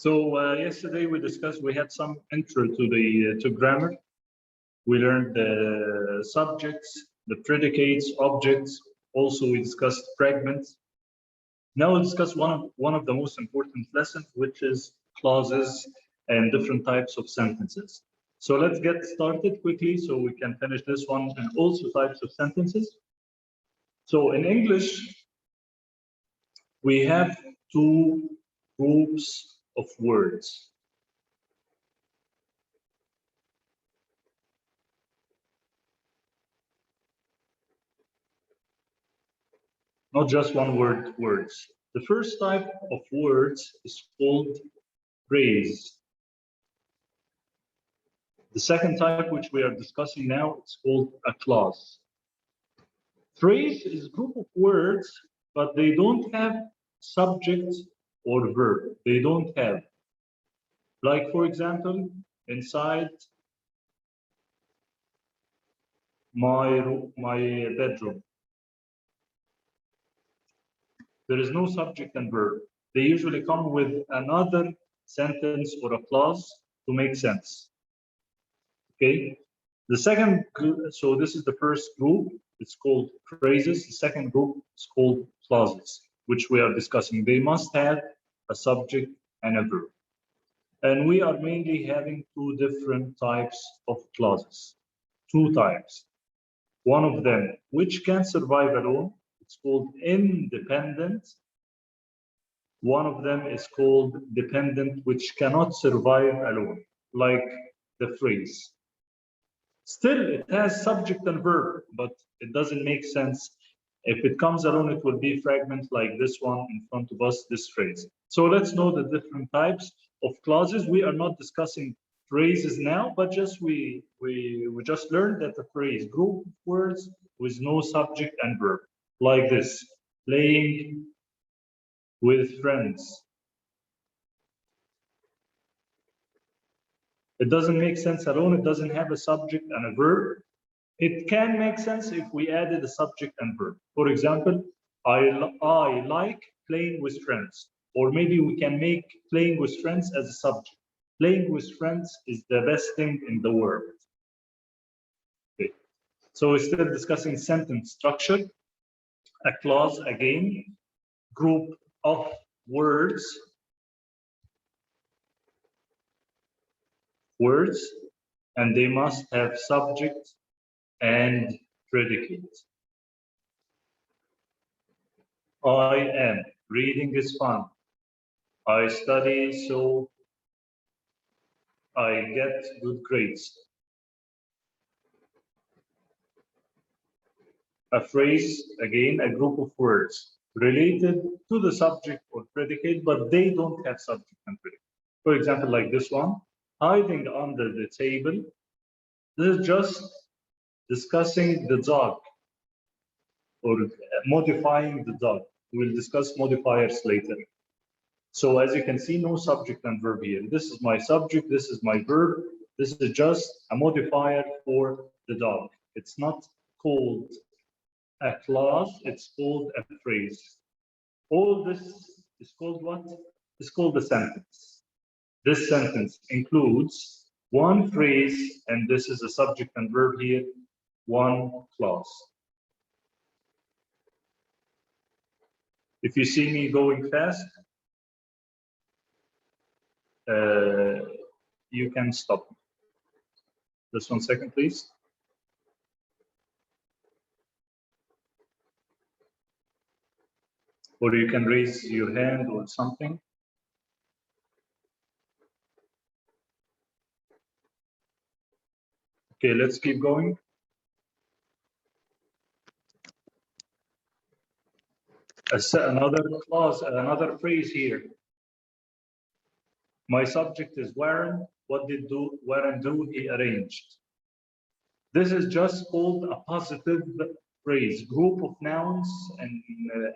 Yesterday we had some intro to grammar. We learned the subjects, the predicates, objects. Also, we discussed fragments. Now we'll discuss one of the most important lessons, which is clauses and different types of sentences. So let's get started quickly so we can finish this one, and also types of sentences. So in English, we have two groups of words. Not just one word, words. The first type of words is called phrase. The second type, which we are discussing now, it's called a clause. Phrase is a group of words, but they don't have subject or verb. They don't have. Like, for example, inside my bedroom. There is no subject and verb. They usually come with another sentence or a clause to make sense. Okay. The second, so this is the first group. It's called phrases. The second group is called clauses, which we are discussing. They must have a subject and a verb. And we are mainly having two different types of clauses. Two types. One of them, which can survive alone, it's called independent. One of them is called dependent, which cannot survive alone, like the phrase. Still, it has subject and verb, but it doesn't make sense. If it comes alone, it will be fragment like this one in front of us, this phrase. So let's know the different types of clauses. We are not discussing phrases now, but just we just learned that the phrase group of words with no subject and verb, like this: playing with friends. It doesn't make sense alone. It doesn't have a subject and a verb. It can make sense if we added a subject and verb. For example, I like playing with friends. Or maybe we can make playing with friends as a subject. Playing with friends is the best thing in the world. Okay. So we're still discussing sentence structure. A clause, again, group of words, and they must have subject and predicate. I am. Reading is fun. I study so I get good grades. A phrase, again, a group of words related to the subject or predicate, but they don't have subject and predicate. For example, like this one, hiding under the table. This is just discussing the dog or modifying the dog. We'll discuss modifiers later. So as you can see, no subject and verb here. This is my subject, this is my verb. This is just a modifier for the dog. It's not called a clause, it's called a phrase. All this is called what? It's called a sentence. This sentence includes one phrase, and this is a subject and verb here, one clause. If you see me going fast, you can stop. Just 1 second, please. Or you can raise your hand or something. Okay, let's keep going. Another clause, another phrase here. My subject is Warren. What did Warren do? He arranged. This is just called a positive phrase, group of nouns and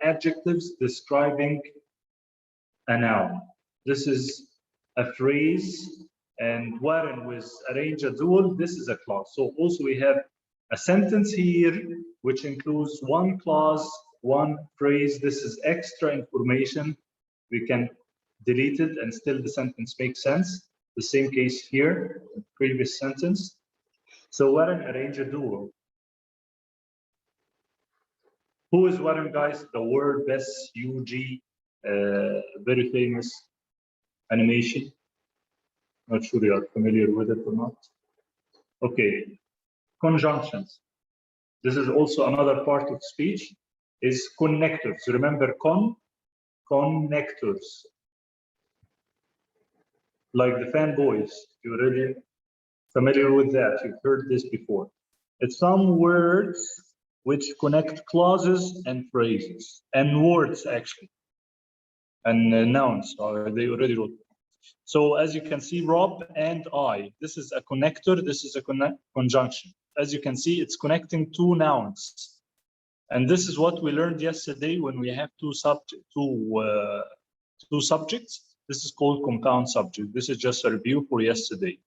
adjectives describing a noun. This is a phrase, and Warren with arrange a duel. This is a clause. So also we have a sentence here, which includes one clause, one phrase. This is extra information. We can deleted and still the sentence makes sense. The same case here, previous sentence. So Warren arrange a duo. Who is Warren, guys? The word best UG, very famous animation. Not sure you are familiar with it or not. Okay, conjunctions. This is also another part of speech, is connectors. Remember connectors. Like the fanboys, you're already familiar with that. You've heard this before. It's some words which connect clauses and phrases and words actually, and nouns. They already wrote. So as you can see, Rob and I, this is a connector, this is a conjunction. As you can see, it's connecting two nouns. And this is what we learned yesterday when we have two subjects. This is called compound subject. This is just a review for yesterday.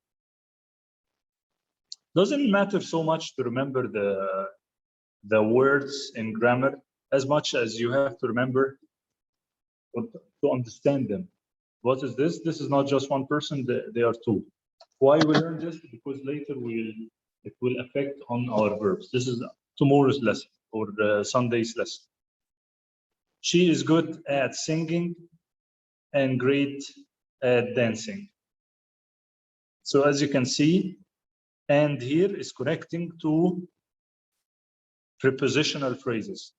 Doesn't matter so much to remember the words in grammar as much as you have to remember to understand them. What is this? This is not just one person, they are two. Why we learn this? Because later it will affect on our verbs. This is tomorrow's lesson or Sunday's lesson. She is good at singing and great at dancing. So as you can see, and here is connecting to prepositional phrases.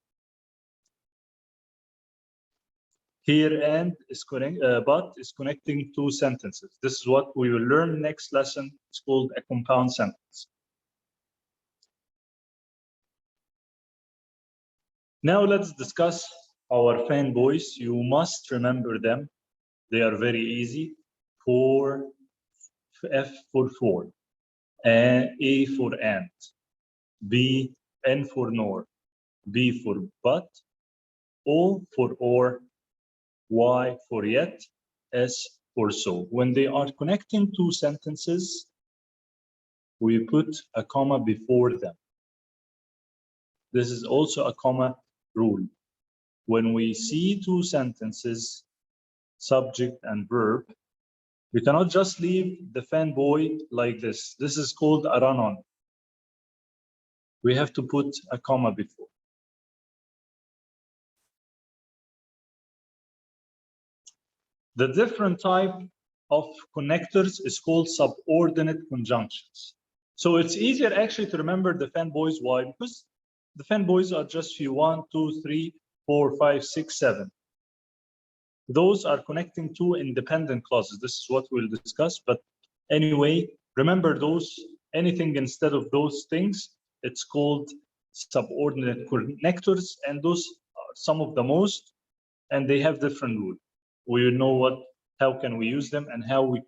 Here and is but is connecting two sentences. This is what we will learn next lesson. It's called a compound sentence. Now let's discuss our fanboys. You must remember them. They are very easy. F for for, A for and, N for nor, B for but, O for or, Y for yet, S for so. When they are connecting two sentences, we put a comma before them. This is also a comma rule. When we see two sentences, subject and verb, we cannot just leave the fanboy like this. This is called a run-on. We have to put a comma before. The different type of connectors is called subordinate conjunctions. So it's easier actually to remember the fanboys. Why? Because the fanboys are just few 1, 2, 3, 4, 5, 6, 7. Those are connecting two independent clauses. This is what we'll discuss. But anyway, remember those, anything instead of those things, it's called subordinate connectors. And those are some of the most, and they have different rules. We know how can we use them and how we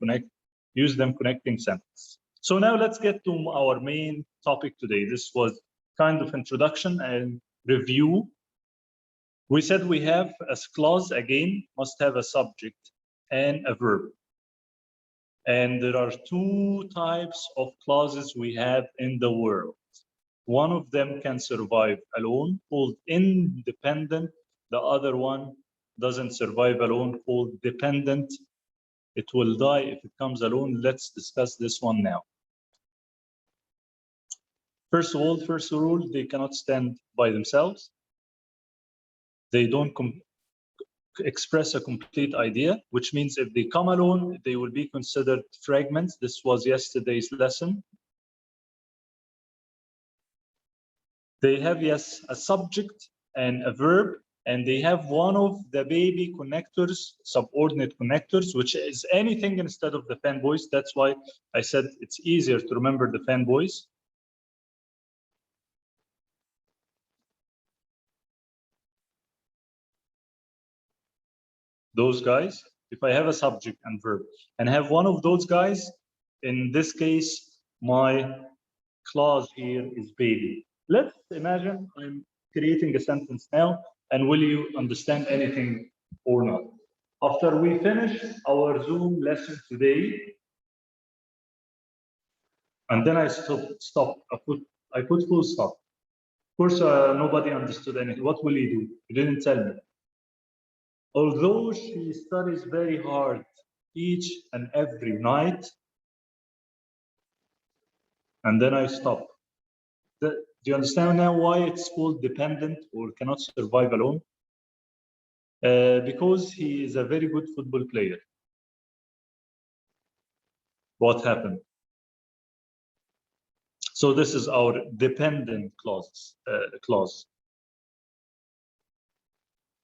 use them connecting sentences. So now let's get to our main topic today. This was kind of introduction and review. We said we have a clause, again, must have a subject and a verb. And there are two types of clauses we have in the world. One of them can survive alone, called independent. The other one doesn't survive alone, called dependent. It will die if it comes alone. Let's discuss this one now. First of all, first rule, they cannot stand by themselves. They don't express a complete idea, which means if they come alone, they will be considered fragments. This was yesterday's lesson. They have, yes, a subject and a verb, and they have one of the baby connectors, subordinate connectors, which is anything instead of the fanboys. That's why I said it's easier to remember the fanboys. Those guys, if I have a subject and verb and have one of those guys, in this case, my clause here is baby. Let's imagine I'm creating a sentence now, and will you understand anything or not? After we finish our Zoom lesson today, and then I stop. I put full stop. Of course, nobody understood anything. What will you do? You didn't tell me. Although she studies very hard each and every night, and then I stop. Do you understand now why it's called dependent or cannot survive alone? Because he is a very good football player. What happened? So this is our dependent clause.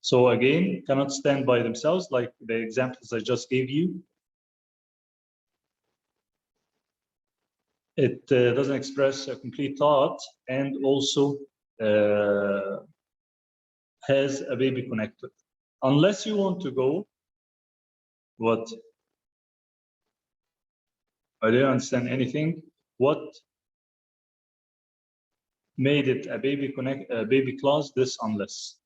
So again, cannot stand by themselves, like the examples I just gave you. It doesn't express a complete thought, and also has a baby connector. Unless you want to go, what? I didn't understand anything. What made it a baby clause? This unless.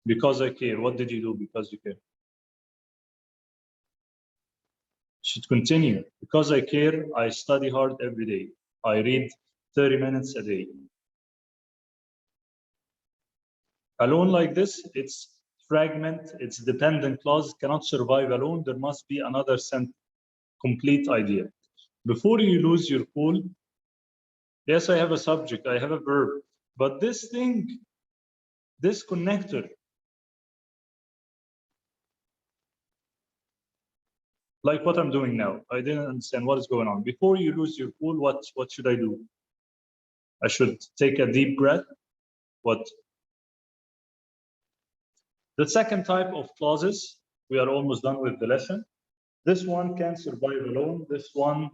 Because I care. What did you do because you care? Should continue. Because I care, I study hard every day. I read 30 minutes a day. Alone like this, it's fragment, it's dependent clause, cannot survive alone. There must be another complete idea. Before you lose your cool, yes, I have a subject, I have a verb, but this thing, this connector, like what I'm doing now, I didn't understand what is going on. Before you lose your cool, what should I do? I should take a deep breath. What? The second type of clauses, we are almost done with the lesson. This one can survive alone. This one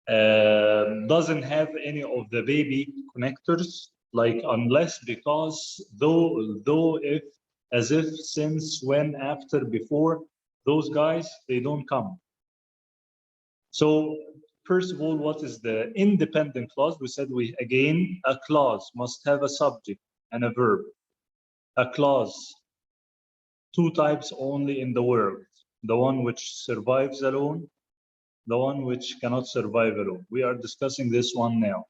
doesn't have any of the baby connectors, like unless, because, though, if, as if, since, when, after, before. Those guys, they don't come. So first of all, what is the independent clause? We said again, a clause must have a subject and a verb. A clause, two types only in the world. The one which survives alone, the one which cannot survive alone. We are discussing this one now.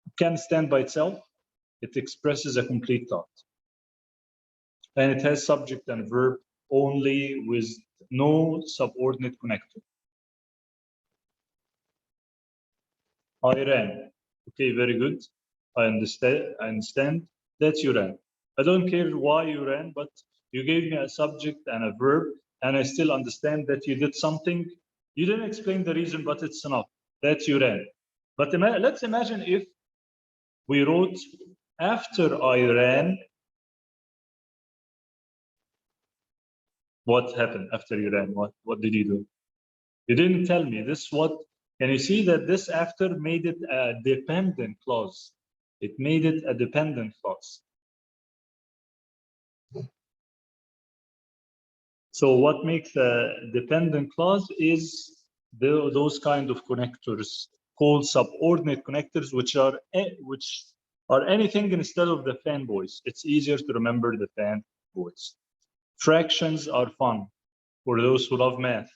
It can stand by itself. It expresses a complete thought. And it has subject and verb only with no subordinate connector. I ran. Okay, very good. I understand that you ran. I don't care why you ran, but you gave me a subject and a verb, and I still understand that you did something. You didn't explain the reason, but it's enough that you ran. But let's imagine if we wrote, after I ran, what happened after you ran? What did you do? You didn't tell me. This what? Can you see that this after made it a dependent clause? It made it a dependent clause. So what makes a dependent clause is those kind of connectors called subordinate connectors, which are anything instead of the fan voice. It's easier to remember the fan voice. Fractions are fun for those who love math.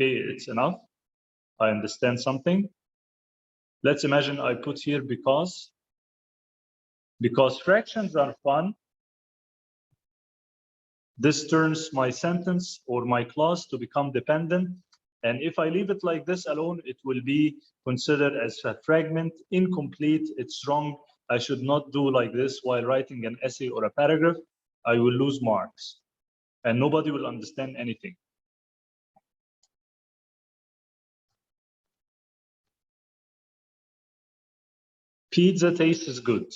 Okay, it's enough. I understand something. Let's imagine I put here because fractions are fun. This turns my sentence or my clause to become dependent. And if I leave it like this alone, it will be considered as a fragment, incomplete, it's wrong. I should not do like this while writing an essay or a paragraph. I will lose marks and nobody will understand anything. Pizza tastes good.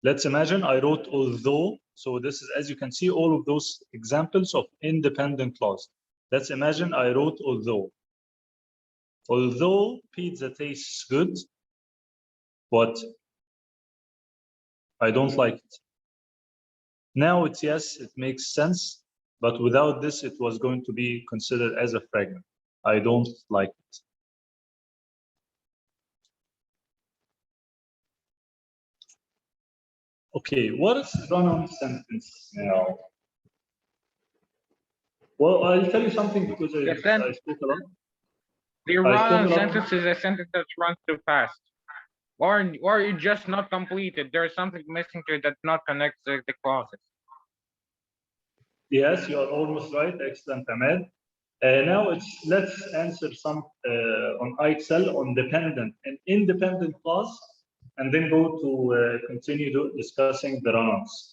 Let's imagine I wrote although. So this is, as you can see, all of those examples of independent clause. Let's imagine I wrote although. Although pizza tastes good, what? I don't like it. Now it's yes, it makes sense, but without this, it was going to be considered as a fragment. I don't like it. Okay, what is run-on sentence now? Well, I'll tell you something because I spoke a lot. The run-on sentence is a sentence that runs too fast. Or you just not completed. There's something missing to it that not connects the clauses. Yes, you are almost right. Excellent, Ahmed. Now let's answer some on IXL on dependent and independent clause, and then go to continue discussing the run-ons.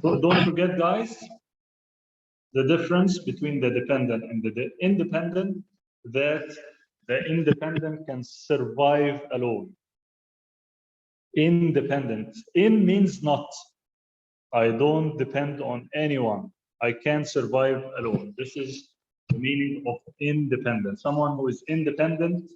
Don't forget, guys, the difference between the dependent and the independent, that the independent can survive alone. Independent. In means not. I don't depend on anyone. I can survive alone. This is the meaning of independent. Someone who is independent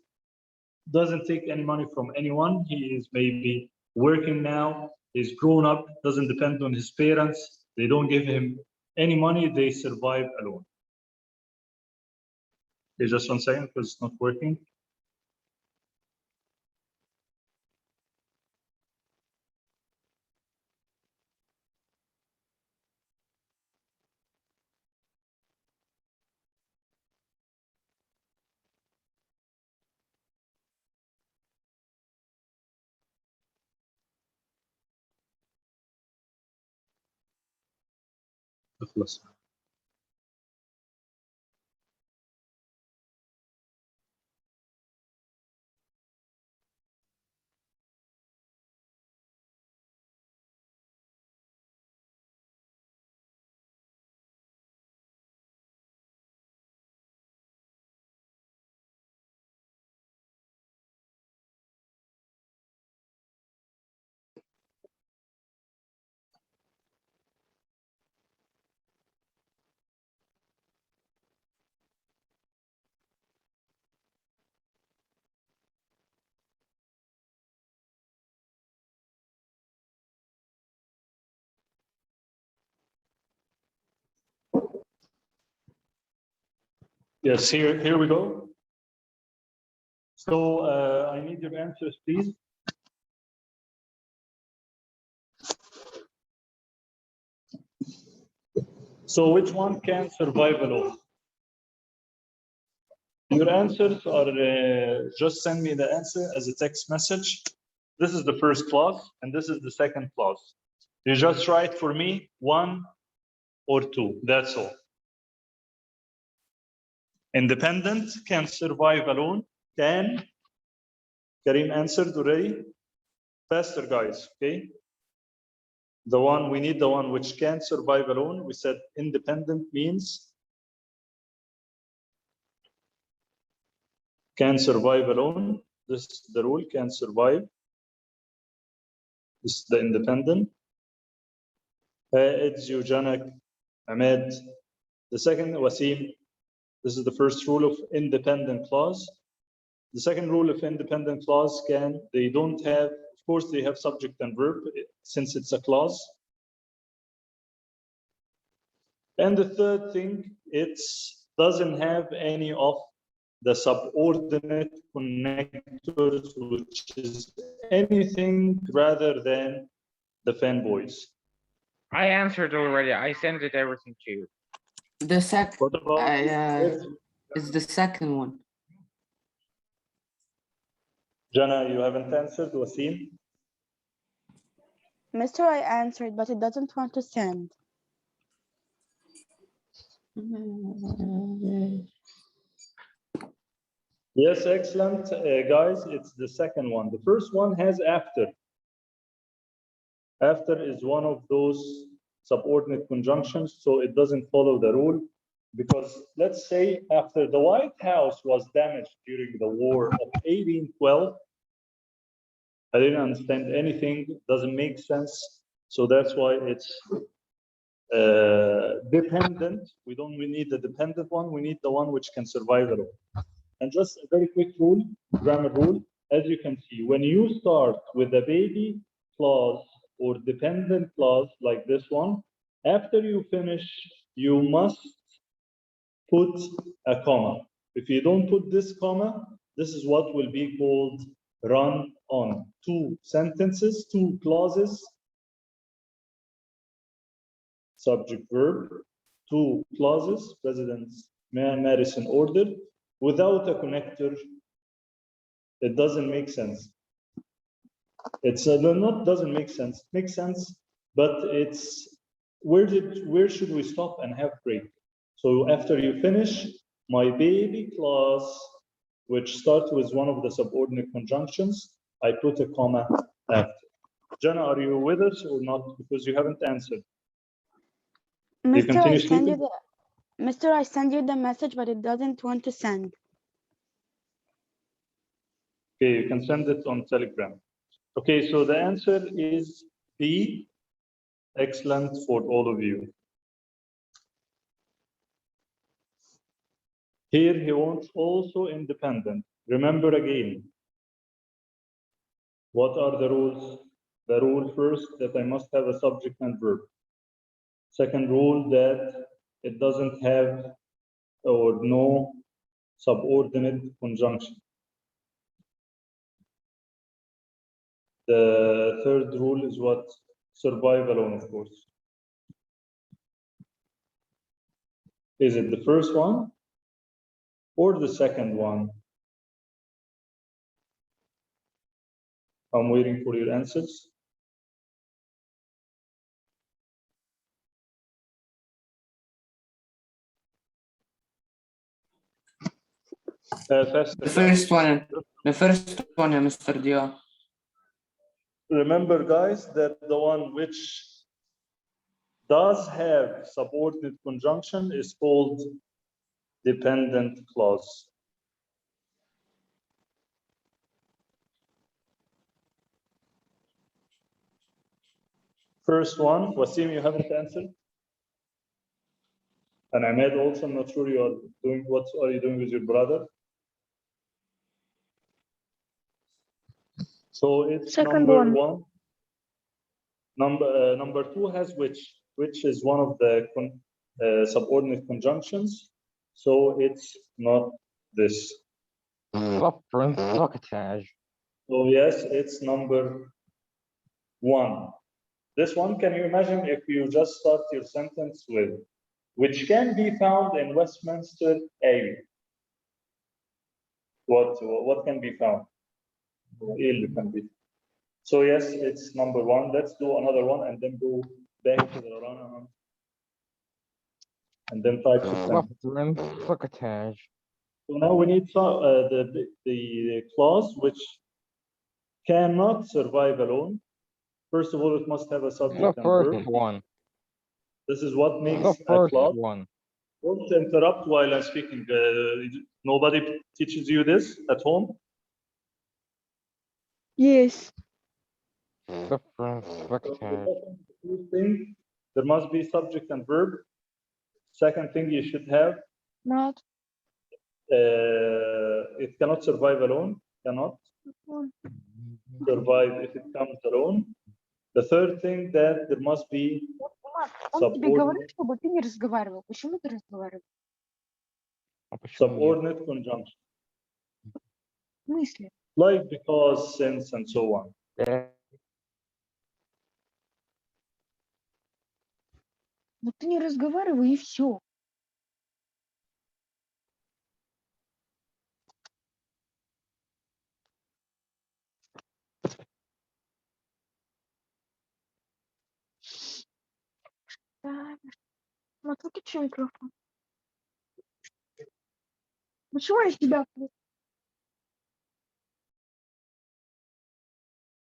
doesn't take any money from anyone. He is maybe working now, he's grown up, doesn't depend on his parents. They don't give him any money, they survive alone. Okay, just 1 second because it's not working. خلاص. Yes, here we go. So I need your answers, please. So which one can survive alone? Your answers are, just send me the answer as a text message. This is the first clause, and this is the second clause. You just write for me 1 or 2, that's all. Independent, can survive alone, can. Karim answered already. Faster, guys, okay? The one, we need the one which can survive alone. We said independent means can survive alone. This is the rule, can survive. This is the independent. It's Eugenik, Ahmed. The second, Wasim. This is the first rule of independent clause. The second rule of independent clause they don't have, of course, they have subject and verb since it's a clause. And the third thing, it doesn't have any of the subordinate connectors, which is anything rather than the fanboys. I answered already. I sent it everything to you. The second, What about it's the second one. Jana, you haven't answered, Wasim? Mister, I answered, but it doesn't want to send. Yes, excellent. Guys, it's the second one. The first one has after. After is one of those subordinate conjunctions, so it doesn't follow the rule. Because let's say after the White House was damaged during the War of 1812, I didn't understand anything, doesn't make sense. So that's why it's dependent. We don't need the dependent one, we need the one which can survive alone. And just a very quick rule, grammar rule, as you can see, when you start with a baby clause or dependent clause like this one, after you finish, you must put a comma. If you don't put this comma, this is what will be called run on. Two sentences, two clauses, subject verb, two clauses, President's Madison order, without a connector. It doesn't make sense. It's not doesn't make sense. It makes sense, but it's where should we stop and have break? So after you finish my baby clause, which starts with one of the subordinate conjunctions, I put a comma after. Jenna, are you with us or not? Because you haven't answered. Mr. I continue send you sleeping? Mr. I send you the message, but it doesn't want to send. Okay, you can send it on Telegram. Okay, so the answer is B. Excellent for all of you. Here he wants also independent. Remember again, what are the rules? The rule first that I must have a subject and verb. Second rule that it doesn't have or no subordinate conjunction. The third rule is what? Survive alone, of course. Is it the first one or the second one? I'm waiting for your answers. The first one, yeah, Mr. Dior. Remember, guys, that the one which does have subordinate conjunction is called dependent clause. First one, Wasim, you haven't answered. And Ahmed also, I'm not sure you are doing, what are you doing with your brother? So it's Second number one. one. Number two has which is one of the subordinate conjunctions. So it's not this. Reference sockettage. So yes, it's number one. This one, can you imagine if you just start your sentence with, which can be found in Westminster A? What can be found? It can be. So yes, it's number one. Let's do another one and then go back to the run and then type the sentence. Reference sockettage. So now we need the clause which cannot survive alone. First of all, it must have a The subject and verb. first one. This is what makes The a first clause. one. Don't interrupt while I'm speaking. Nobody teaches you this at home? Yes. Reference sockettage. First thing, there must be subject and verb. Second thing you should have, Not. it cannot survive alone, cannot survive if it comes alone. The third thing that there must be Он тебе говорит, subordinate, чтобы ты не разговаривал. Почему ты разговариваешь? А почему нет? subordinate conjunction, В смысле? like, because, since, and so on. Ну ты не разговаривай и все. Вот выключи микрофон. Почему я тебя...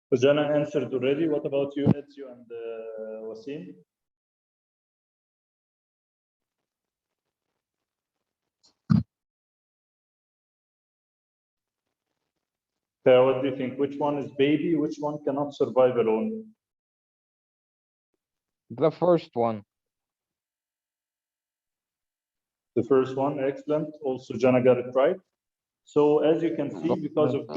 So Jana answered already. What about you, Ezio and Wasim? What do you think? Which one is baby? Which one cannot survive alone? The first one. The first one, excellent. Also, Jana got it right. So as you can see, because of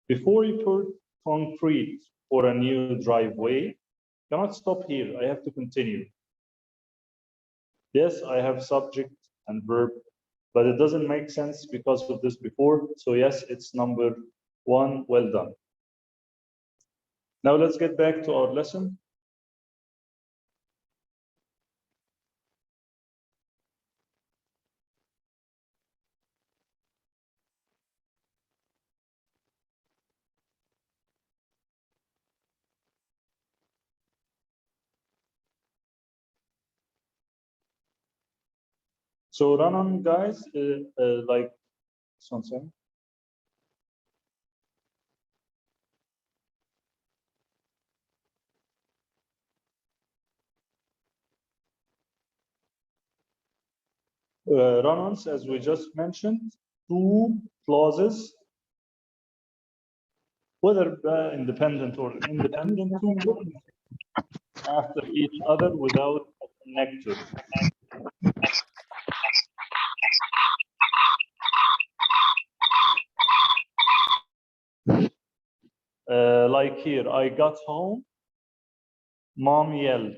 before you put concrete for a new driveway, cannot stop here. I have to continue. Yes, I have subject and verb but it doesn't make sense because of this before. So yes, it's number 1. Well done. Now let's get back to our lesson. So run on, guys, like something. Run-ons, as we just mentioned, 2 clauses, whether independent or independent, 2 clauses after each other without a connector. Like here, I got home, mom yelled.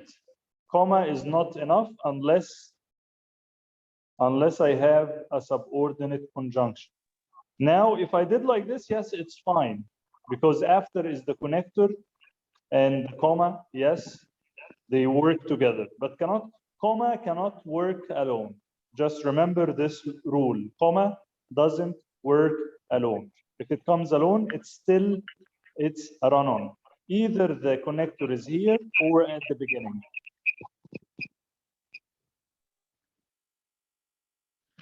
Comma is not enough unless I have a subordinate conjunction. Now, if I did like this, yes, it's fine, because after is the connector and the comma, yes, they work together, but comma cannot work alone. Just remember this rule, comma doesn't work alone. If it comes alone, it's a run-on. Either the connector is here or at the beginning.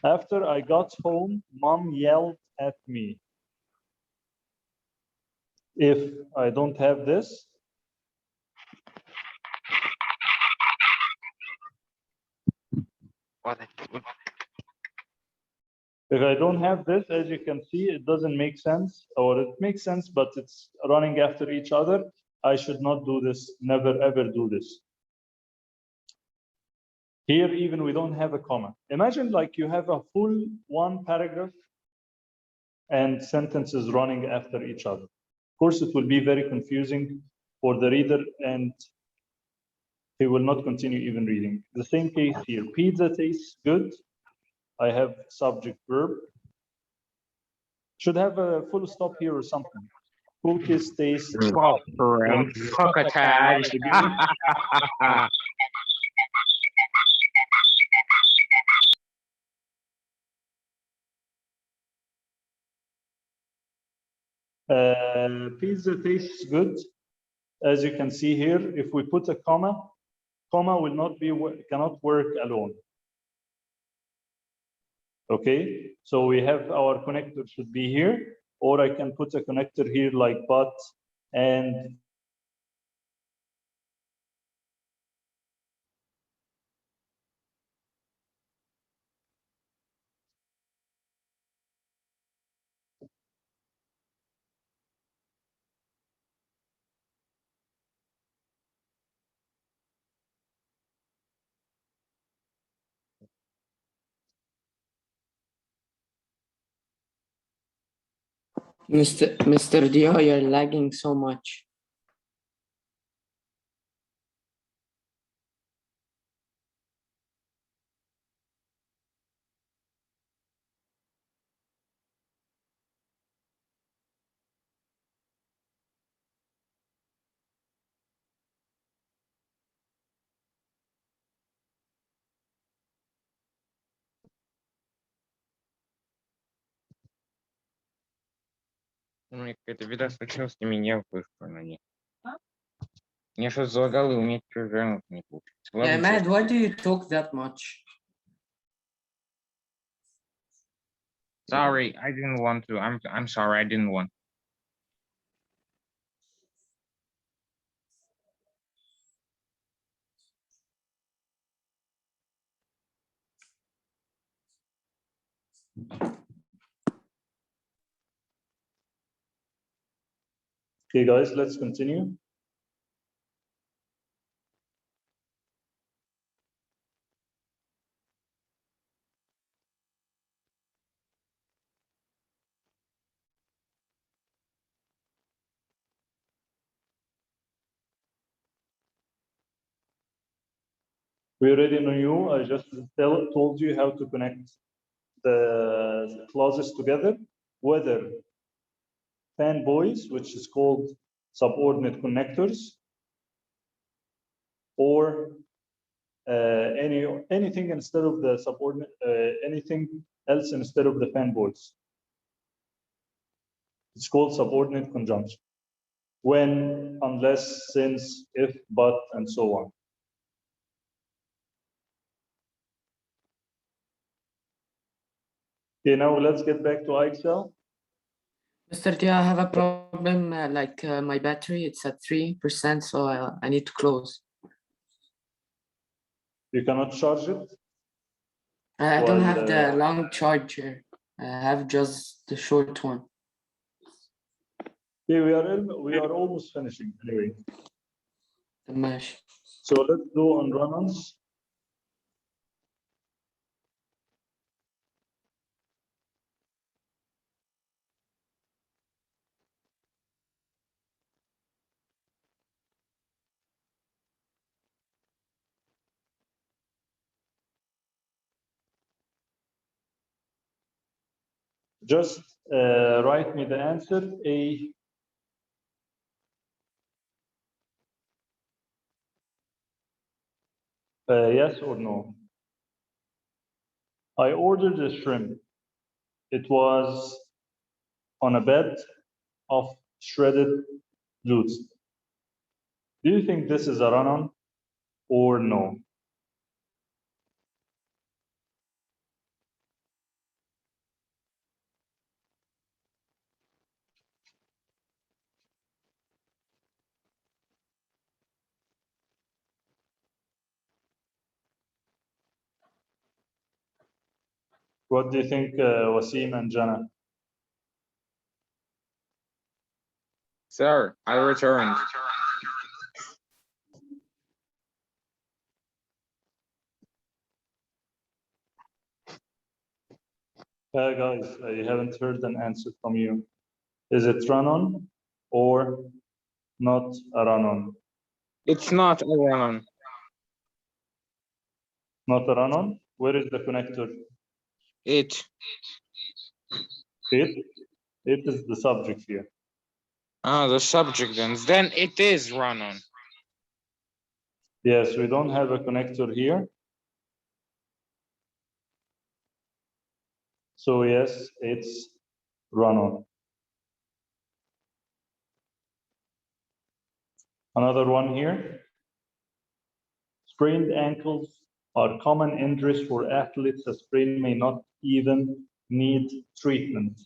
After I got home, mom yelled at me. If I don't have this, if I don't have this, as you can see, it doesn't make sense, or it makes sense, but it's running after each other. I should not do this, never ever do this. Here, even we don't have a comma. Imagine like you have a full 1 paragraph and sentences running after each other. Of course, it will be very confusing for the reader and he will not continue even reading. The same case here, pizza tastes good. I have subject verb. Should have a full stop here or something. Cookies taste. Pizza tastes good. As you can see here, if we put a comma will not be, cannot work alone. Okay, so we have our connector should be here, or I can put a connector here like but and Mr. Dio, you're lagging so much. Мне какая-то беда случилась, и меня выпустили. Мне что залагало, и у меня чужая не получится. Yeah, Ладно, Matt, why do you talk that much? sorry, I didn't want to. I'm sorry, I didn't want. okay, guys, let's continue. We already know you. I just told you how to connect the clauses together, whether fanboys, which is called subordinate connectors, or anything instead of the subordinate, anything else instead of the fanboys. It's called subordinate conjunction. When, unless, since, if, but, and so on. Okay, now let's get back to Excel. Mr. Dia, I have a problem. My battery, it's at 3%, so I need to close. You cannot charge it. I don't Well, have the long charger. I have just the short one. Okay, we are almost finishing anyway. The mesh. So let's do on run-ons. Just write me the answer, a yes or no. I ordered a shrimp. It was on a bed of shredded glutes. Do you think this is a run-on or no? What do you think, Wasim and Jana? Sir, I returned. Guys, I haven't heard an answer from you. Is it run-on or not a run-on? It's not a run-on. Not a run-on? Where is the connector? It. It? It is the subject here. Ah, the subject then. Then it is run-on. Yes, we don't have a connector here. So yes, it's run-on. Another one here. Sprained ankles are common injuries for athletes. A sprain may not even need treatment.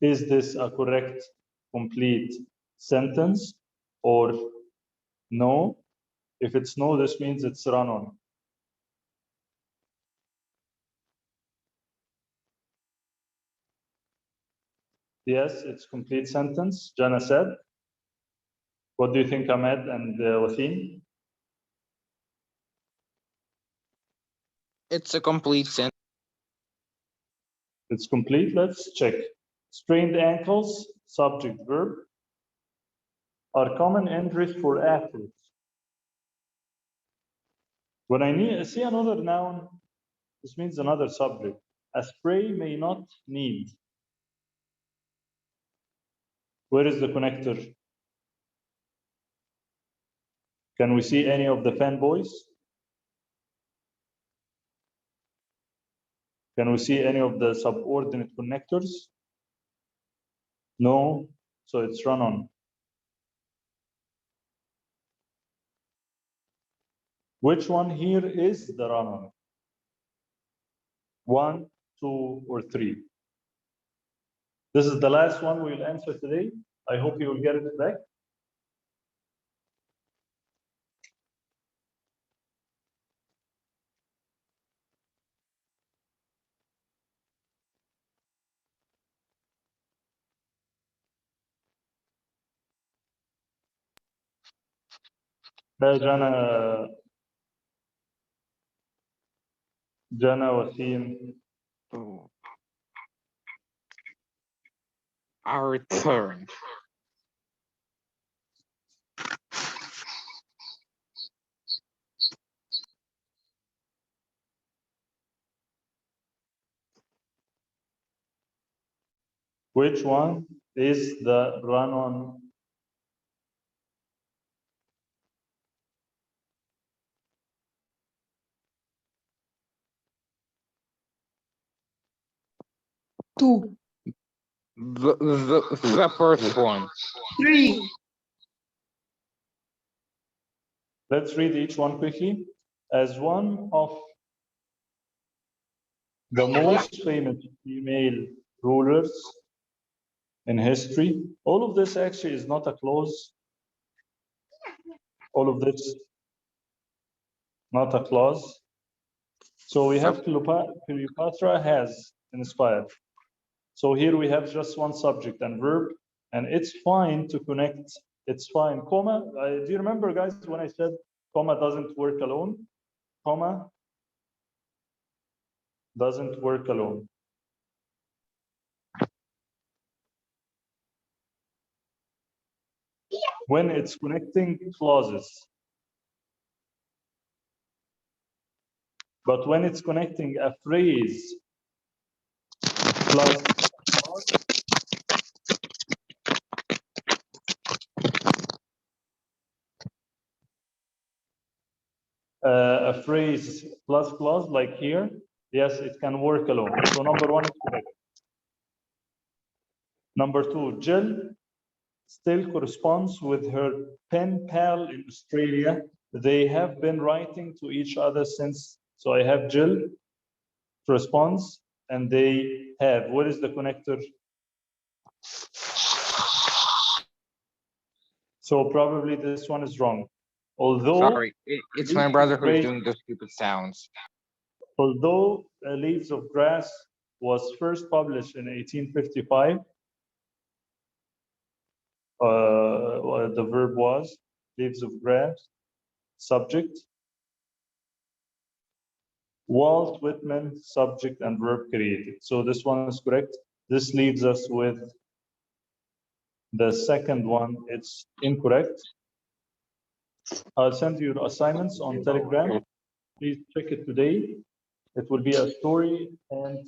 Is this a correct, complete sentence or no? If it's no, this means it's run-on. Yes, it's complete sentence. Jana said. What do you think, Ahmed and Wasim? It's a complete sentence. It's complete. Let's check. Sprained ankles, subject verb, are common injuries for athletes. When I see another noun, this means another subject. A spray may not need. Where is the connector? Can we see any of the fanboys? Can we see any of the subordinate connectors? No, so it's run-on. Which one here is the run-on? 1, 2, or 3? This is the last one we'll answer today. I hope you will get it back. Jana Wasim. Oh. I returned. Which one is the run-on? Two. The first one. Three. Let's read each one quickly. As one of the most famous female rulers in history, all of this actually is not a clause. All of this, not a clause. So we have Cleopatra has inspired. So here we have just one subject and verb, and it's fine to connect. It's fine. Comma, do you remember, guys, when I said comma doesn't work alone? Comma doesn't work alone. When it's connecting clauses. But when it's connecting a phrase plus a phrase plus clause like here, yes, it can work alone. So number one is correct. Number two, Jill still corresponds with her pen pal in Australia. They have been writing to each other since. So I have Jill response, and they have. What is the connector? So probably this one is wrong. Although, Sorry, it's my brother who's doing those stupid sounds. although Leaves of Grass was first published in 1855, the verb was Leaves of Grass, subject. Walt Whitman, subject and verb created. So this one is correct. This leaves us with the second one. It's incorrect. I'll send you your assignments on Telegram. Please check it today. It will be a story and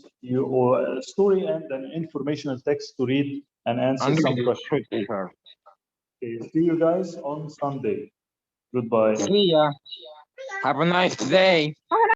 an informational text to read and answer some questions. Okay, see you guys on Sunday. Goodbye. See ya. Have a nice day.